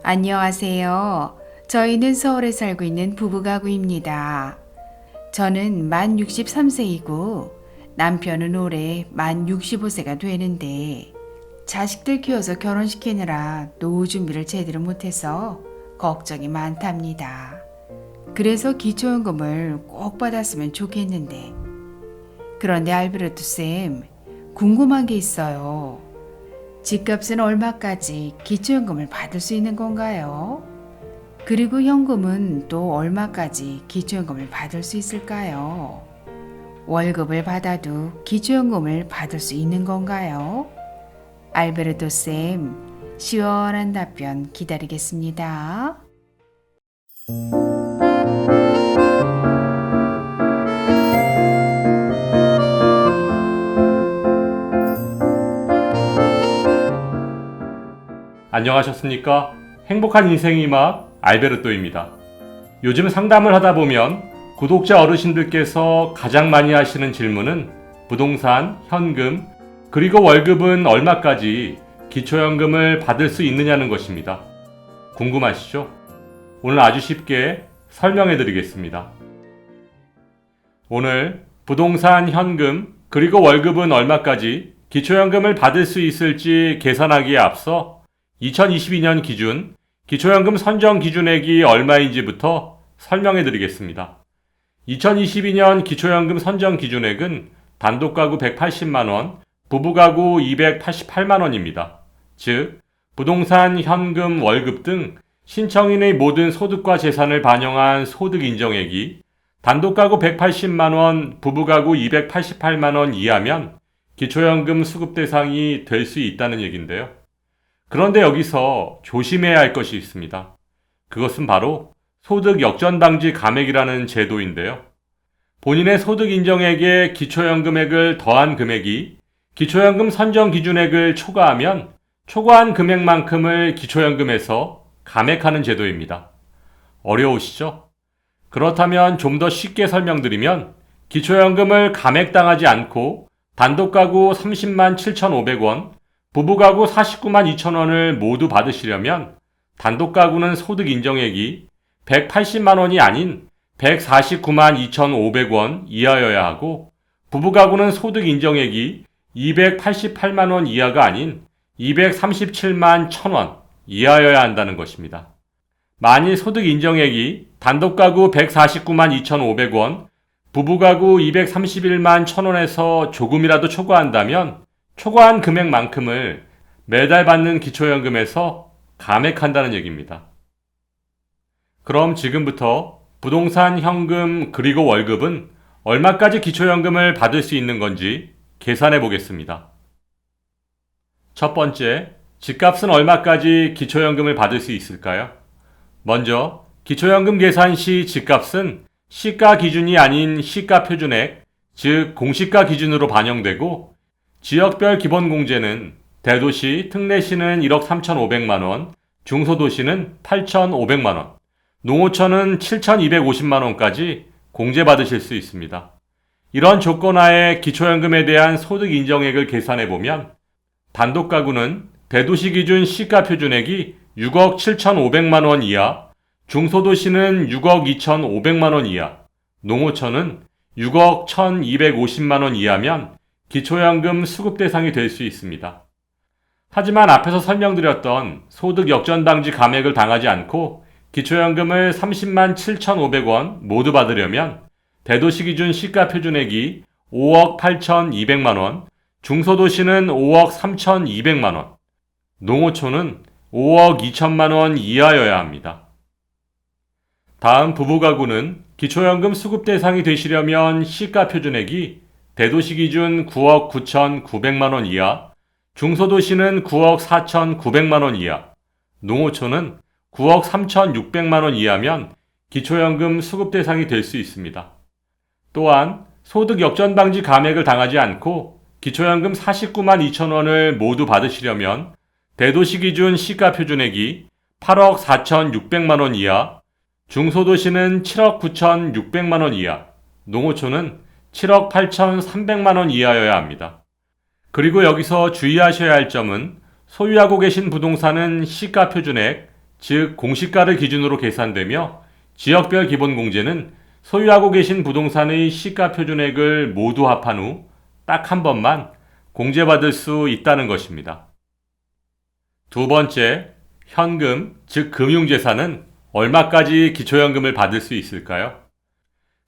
안녕하세요. 저희는 서울에 살고 있는 부부가구입니다. 저는 만 63세이고 남편은 올해 만 65세가 되는데 자식들 키워서 결혼시키느라 노후 준비를 제대로 못해서 걱정이 많답니다. 그래서 기초연금을 꼭 받았으면 좋겠는데 그런데 알베르토 쌤, 궁금한 게 있어요. 집값은 얼마까지 기초연금을 받을 수 있는 건가요? 그리고 현금은 또 얼마까지 기초연금을 받을 수 있을까요? 월급을 받아도 기초연금을 받을 수 있는 건가요? 알베르토 쌤, 시원한 답변 기다리겠습니다. 안녕하셨습니까? 행복한 인생의 맛 알베르토입니다. 요즘 상담을 하다 보면 구독자 어르신들께서 가장 많이 하시는 질문은 부동산, 현금, 그리고 월급은 얼마까지 기초연금을 받을 수 있느냐는 것입니다. 궁금하시죠? 오늘 아주 쉽게 설명해 드리겠습니다. 오늘 부동산, 현금, 그리고 월급은 얼마까지 기초연금을 받을 수 있을지 계산하기에 앞서 2022년 기준 기초연금 선정 기준액이 얼마인지부터 설명해 드리겠습니다. 2022년 기초연금 선정 기준액은 단독가구 180만원, 부부가구 288만원입니다. 즉, 부동산, 현금, 월급 등 신청인의 모든 소득과 재산을 반영한 소득 인정액이 단독가구 180만원, 부부가구 288만원 이하면 기초연금 수급 대상이 될 수 있다는 얘기인데요. 그런데 여기서 조심해야 할 것이 있습니다. 그것은 바로 소득 역전방지 감액이라는 제도인데요. 본인의 소득 인정액에 기초연금액을 더한 금액이 기초연금 선정 기준액을 초과하면 초과한 금액만큼을 기초연금에서 감액하는 제도입니다. 어려우시죠? 그렇다면 좀 더 쉽게 설명드리면 기초연금을 감액당하지 않고 단독가구 30만 7,500원, 부부가구 49만 2천원을 모두 받으시려면 단독가구는 소득 인정액이 180만원이 아닌 149만 2,500원 이하여야 하고 부부가구는 소득 인정액이 288만원 이하가 아닌 237만 1,000원 이하여야 한다는 것입니다. 만일 소득 인정액이 단독가구 149만 2,500원, 부부가구 231만 1,000원에서 조금이라도 초과한다면 초과한 금액만큼을 매달 받는 기초연금에서 감액한다는 얘기입니다. 그럼 지금부터 부동산, 현금, 그리고 월급은 얼마까지 기초연금을 받을 수 있는 건지 계산해 보겠습니다. 첫 번째, 집값은 얼마까지 기초연금을 받을 수 있을까요? 먼저 기초연금 계산 시 집값은 시가 기준이 아닌 시가 표준액, 즉 공시가 기준으로 반영되고 지역별 기본공제는 대도시, 특례시는 1억 3,500만원, 중소도시는 8,500만원, 농어촌은 7,250만원까지 공제받으실 수 있습니다. 이런 조건하에 기초연금에 대한 소득 인정액을 계산해보면 단독가구는 대도시 기준 시가 표준액이 6억 7,500만원 이하, 중소도시는 6억 2,500만원 이하, 농어촌은 6억 1,250만원 이하면 기초연금 수급 대상이 될 수 있습니다. 하지만 앞에서 설명드렸던 소득 역전방지 감액을 당하지 않고 기초연금을 30만 7,500원 모두 받으려면 대도시 기준 시가 표준액이 5억 8,200만원, 중소도시는 5억 3,200만원, 농어촌은 5억 2천만원 이하여야 합니다. 다음 부부가구는 기초연금 수급 대상이 되시려면 시가 표준액이 대도시 기준 9억 9,900만원 이하, 중소도시는 9억 4,900만원 이하, 농어촌은 9억 3,600만원 이하면 기초연금 수급 대상이 될 수 있습니다. 또한 소득 역전방지 감액을 당하지 않고 기초연금 49만 2천원을 모두 받으시려면 대도시 기준 시가 표준액이 8억 4,600만원 이하, 중소도시는 7억 9,600만원 이하, 농어촌은 7억 8,300만원 이하여야 합니다. 그리고 여기서 주의하셔야 할 점은 소유하고 계신 부동산은 시가 표준액, 즉 공시가를 기준으로 계산되며 지역별 기본공제는 소유하고 계신 부동산의 시가 표준액을 모두 합한 후 딱 한 번만 공제받을 수 있다는 것입니다. 두 번째, 현금, 즉 금융재산은 얼마까지 기초연금을 받을 수 있을까요?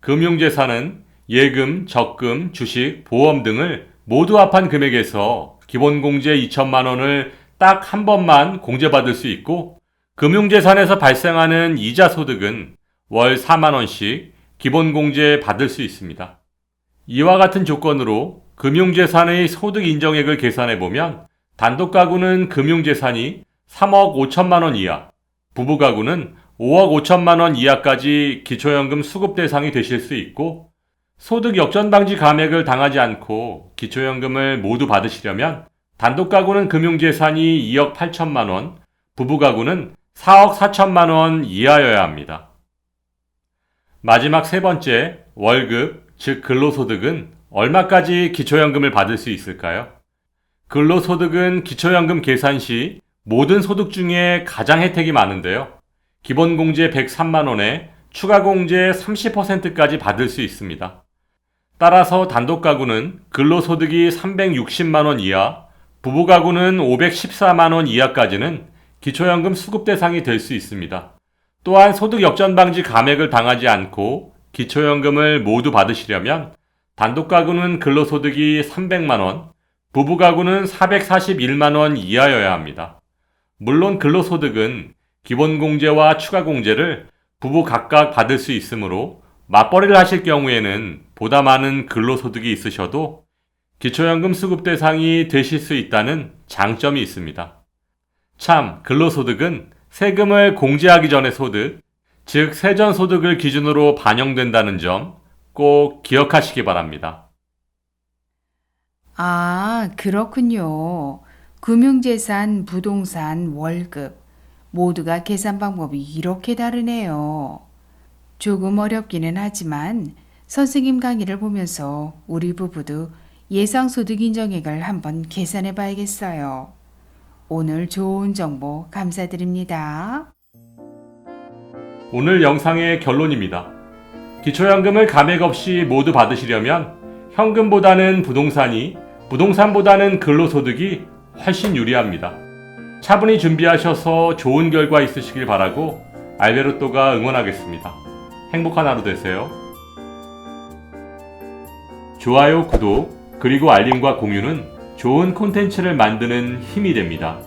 금융재산은 예금, 적금, 주식, 보험 등을 모두 합한 금액에서 기본공제 2천만 원을 딱 한 번만 공제받을 수 있고, 금융재산에서 발생하는 이자 소득은 월 4만 원씩 기본공제 받을 수 있습니다. 이와 같은 조건으로 금융재산의 소득 인정액을 계산해보면 단독가구는 금융재산이 3억 5천만 원 이하, 부부가구는 5억 5천만 원 이하까지 기초연금 수급 대상이 되실 수 있고, 소득 역전방지 감액을 당하지 않고 기초연금을 모두 받으시려면 단독가구는 금융재산이 2억 8천만 원, 부부가구는 4억 4천만 원 이하여야 합니다. 마지막 세 번째, 월급, 즉 근로소득은 얼마까지 기초연금을 받을 수 있을까요? 근로소득은 기초연금 계산 시 모든 소득 중에 가장 혜택이 많은데요. 기본공제 103만 원에 추가공제 30%까지 받을 수 있습니다. 따라서 단독가구는 근로소득이 360만 원 이하, 부부가구는 514만 원 이하까지는 기초연금 수급 대상이 될 수 있습니다. 또한 소득 역전방지 감액을 당하지 않고 기초연금을 모두 받으시려면 단독가구는 근로소득이 300만 원, 부부가구는 441만 원 이하여야 합니다. 물론 근로소득은 기본공제와 추가공제를 부부 각각 받을 수 있으므로 맞벌이를 하실 경우에는 보다 많은 근로소득이 있으셔도 기초연금 수급 대상이 되실 수 있다는 장점이 있습니다. 참, 근로소득은 세금을 공제하기 전의 소득, 즉 세전소득을 기준으로 반영된다는 점 꼭 기억하시기 바랍니다. 아, 그렇군요. 금융재산, 부동산, 월급 모두가 계산 방법이 이렇게 다르네요. 조금 어렵기는 하지만 선생님 강의를 보면서 우리 부부도 예상소득 인정액을 한번 계산해 봐야겠어요. 오늘 좋은 정보 감사드립니다. 오늘 영상의 결론입니다. 기초연금을 감액 없이 모두 받으시려면 현금보다는 부동산이, 부동산보다는 근로소득이 훨씬 유리합니다. 차분히 준비하셔서 좋은 결과 있으시길 바라고 알베르토가 응원하겠습니다. 행복한 하루 되세요. 좋아요, 구독, 그리고 알림과 공유는 좋은 콘텐츠를 만드는 힘이 됩니다.